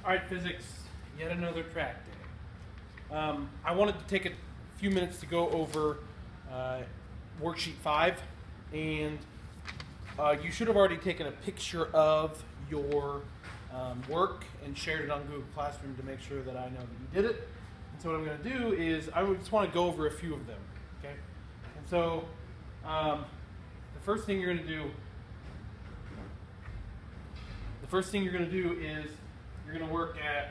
All right, physics, yet another track day. I wanted to take a few minutes to go over worksheet 5, and you should have already taken a picture of your work and shared it on Google Classroom to make sure that I know that you did it. And so what I'm going to do is I just want to go over a few of them, okay? And so the first thing you're going to do is you're going to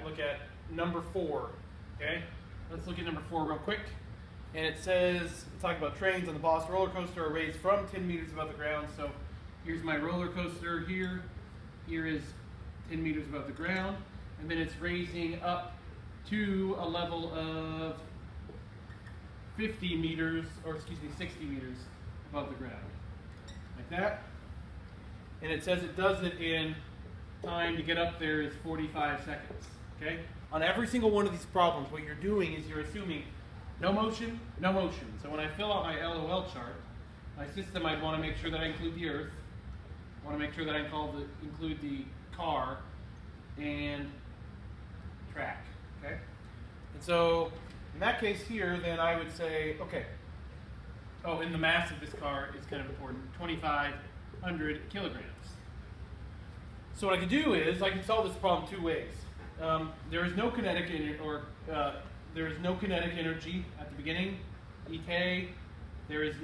look at number 4, okay? Let's look at number 4 real quick. And it says, it's talking about trains on the Boston roller coaster are raised from 10 meters above the ground. So here's my roller coaster here. Here is 10 meters above the ground. And then it's raising up to a level of 60 meters above the ground. Like that. And it says it does it in time to get up there is 45 seconds. Okay? On every single one of these problems, what you're doing is you're assuming no motion, no motion. So when I fill out my LOL chart, my system, I'd want to make sure that I include the Earth. I want to make sure that I include the car and track. Okay? And so in that case here, then I would say, okay, oh, and the mass of this car is kind of important, 2,500 kilograms. So what I can do is I can solve this problem 2 ways. There is no kinetic energy at the beginning, EK. There is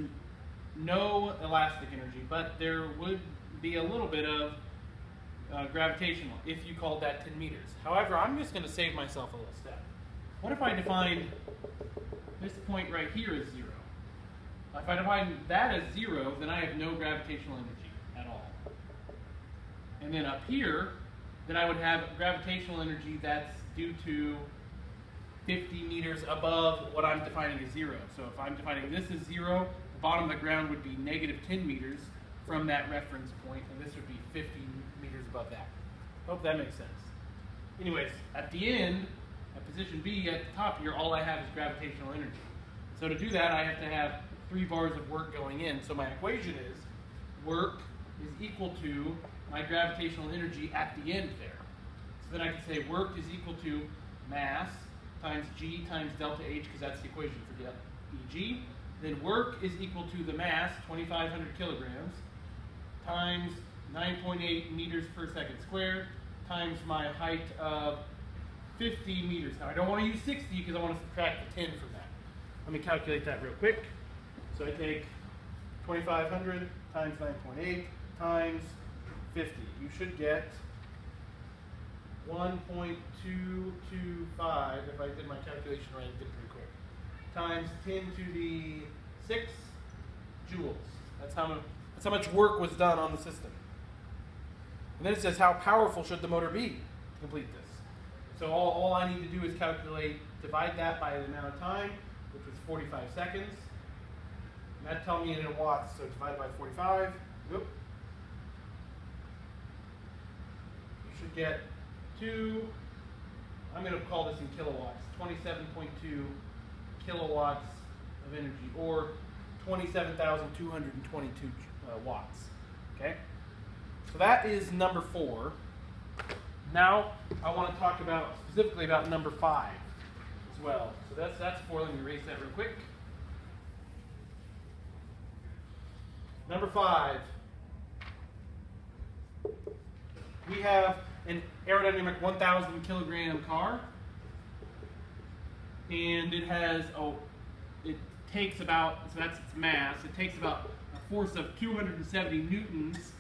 no elastic energy, but there would be a little bit of gravitational if you called that 10 meters. However, I'm just going to save myself a little step. What if I define this point right here as 0? If I define that as 0, then I have no gravitational energy at all. And then up here, then I would have gravitational energy that's due to 50 meters above what I'm defining as 0. So if I'm defining this as 0, the bottom of the ground would be negative 10 meters from that reference point, and this would be 50 meters above that. Hope that makes sense. Anyways, at the end, at position B, at the top here, all I have is gravitational energy. So to do that, I have to have 3 bars of work going in. So my equation is work is equal to my gravitational energy at the end there. So then I can say work is equal to mass times G times delta H, because that's the equation for EG. Then work is equal to the mass, 2,500 kilograms, times 9.8 meters per second squared, times my height of 50 meters. Now I don't want to use 60 because I want to subtract the 10 from that. Let me calculate that real quick. So I take 2,500 times 9.8 times 50. You should get 1.225, if I did my calculation right, I did pretty quick, times 10 to the 6 joules. That's how much work was done on the system. And then it says, how powerful should the motor be to complete this? So all I need to do is divide that by the amount of time, which was 45 seconds. And that'd tell me in watts, so divide by 45. Whoop. You should get I'm going to call this in kilowatts, 27.2 kilowatts of energy, or 27,222 watts. Okay? So that is number 4. Now I want to talk specifically about number 5 as well. So that's 4. Let me erase that real quick. Number 5. We have an aerodynamic 1,000 kilogram car, and it has, it takes about, so that's its mass, it takes about a force of 270 newtons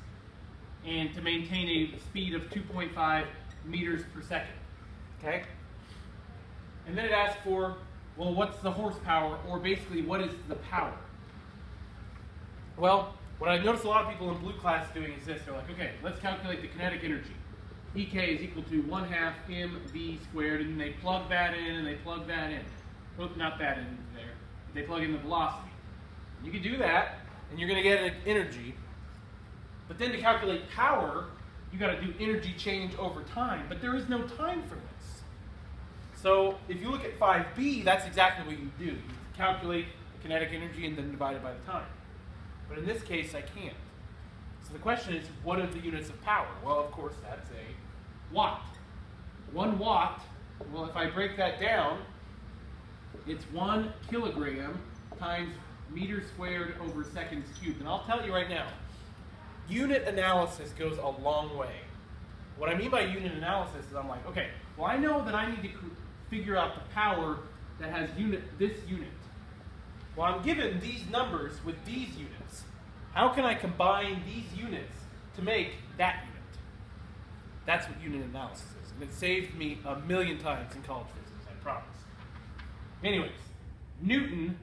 and to maintain a speed of 2.5 meters per second, okay? And then it asks for, well, what's the horsepower, or basically what is the power? Well, what I've noticed a lot of people in blue class doing is this. They're like, okay, let's calculate the kinetic energy. EK is equal to 1/2 mv squared, and they plug that in and they plug that in. Well, not that in there. They plug in the velocity. You can do that, and you're going to get an energy. But then to calculate power, you got to do energy change over time. But there is no time for this. So if you look at 5b, that's exactly what you do. You calculate the kinetic energy and then divide it by the time. But in this case, I can't. So the question is, what are the units of power? Well, of course, that's a watt. 1 watt, well, if I break that down, it's 1 kilogram times meters squared over seconds cubed. And I'll tell you right now, unit analysis goes a long way. What I mean by unit analysis is I'm like, okay, well, I know that I need to figure out the power that has this unit. Well, I'm given these numbers with these units. How can I combine these units to make that unit? That's what unit analysis is. And it saved me a million times in college physics, I promise. Anyways, Newton,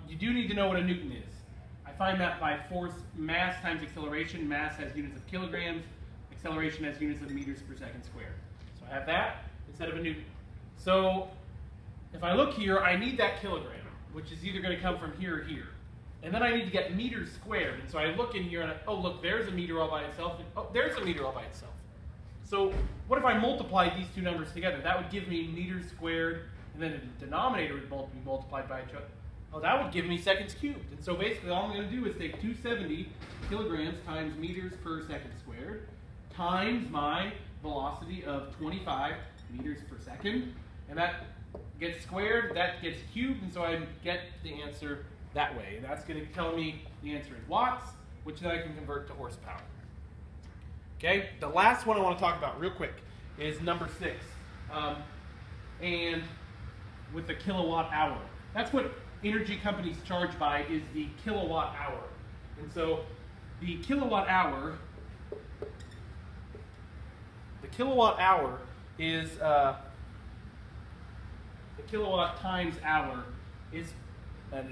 you do need to know what a Newton is. I find that by force, mass times acceleration. Mass has units of kilograms. Acceleration has units of meters per second squared. So I have that instead of a Newton. So if I look here, I need that kilogram, which is either going to come from here or here. And then I need to get meters squared. And so I look in here and oh, look, there's a meter all by itself. And, oh, there's a meter all by itself. So what if I multiplied these two numbers together? That would give me meters squared, and then the denominator would be multiplied by each other. Oh, that would give me seconds cubed. And so basically all I'm going to do is take 270 kilograms times meters per second squared times my velocity of 25 meters per second. And that gets squared, that gets cubed, and so I get the answer that way. And that's going to tell me the answer in watts, which then I can convert to horsepower. Okay, the last one I want to talk about real quick is number 6. And with the kilowatt hour. That's what energy companies charge by, is the kilowatt hour. And so the kilowatt hour is the kilowatt times hour is a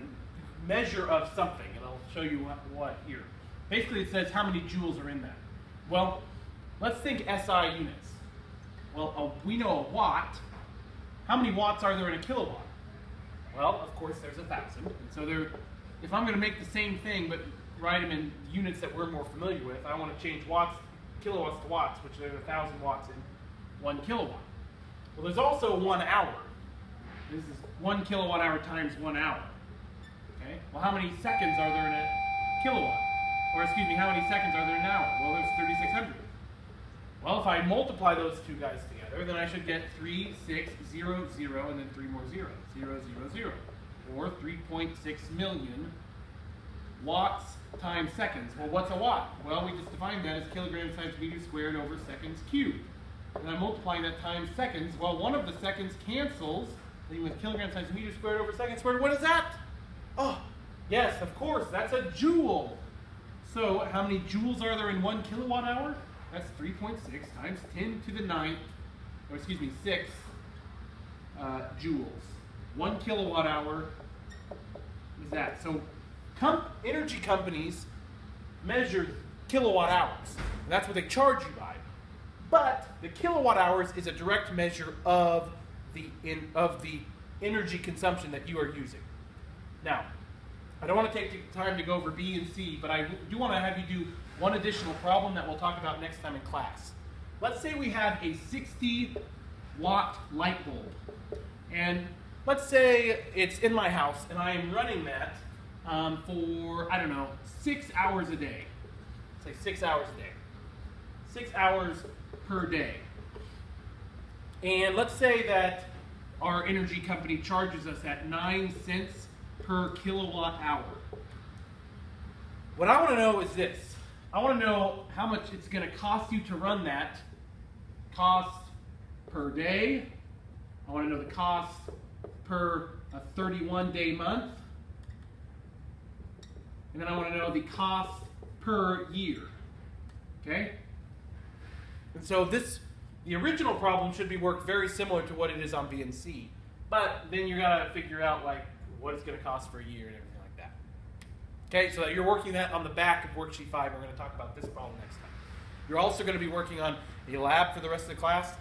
measure of something, and I'll show you what here. Basically, it says how many joules are in that. Well, let's think SI units. Well, we know a watt. How many watts are there in a kilowatt? Well, of course, there's 1,000. And so if I'm going to make the same thing but write them in units that we're more familiar with, I want to change kilowatts to watts, which there's 1,000 watts in 1 kilowatt. Well, there's also 1 hour. This is 1 kilowatt hour times 1 hour. Okay. Well, how many seconds are there in a kilowatt? Or excuse me, how many seconds are there in an hour? Well, there's 3,600. Well, if I multiply those two guys together, then I should get 3,600 and then 3 more zeros. 0, 0, 0. Or 3.6 million watts times seconds. Well, what's a watt? Well, we just defined that as kilograms times meters squared over seconds cubed. And I'm multiplying that times seconds. Well, one of the seconds cancels, leaving with kilograms times meters squared over seconds squared. What is that? Oh, yes, of course, that's a joule. So how many joules are there in 1 kilowatt hour? That's 3.6 times 10 to the 9th, or excuse me, 6 joules. 1 kilowatt hour is that. So energy companies measure kilowatt hours. And that's what they charge you by. But the kilowatt hours is a direct measure of the energy consumption that you are using. Now, I don't want to take the time to go over B and C, but I do want to have you do one additional problem that we'll talk about next time in class. Let's say we have a 60-watt light bulb. And let's say it's in my house, and I am running that for, I don't know, 6 hours a day. Say 6 hours a day. 6 hours per day. And let's say that our energy company charges us at 9 cents per kilowatt hour. What I want to know is this. I want to know how much it's going to cost you to run that cost per day. I want to know the cost per a 31-day month. And then I want to know the cost per year. Okay? And so the original problem should be worked very similar to what it is on B and C. But then you got to figure out like what it's going to cost for a year and everything like that. Okay, so you're working that on the back of worksheet 5. We're going to talk about this problem next time. You're also going to be working on a lab for the rest of the class,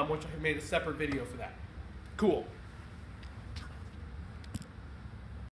which I made a separate video for that. Cool.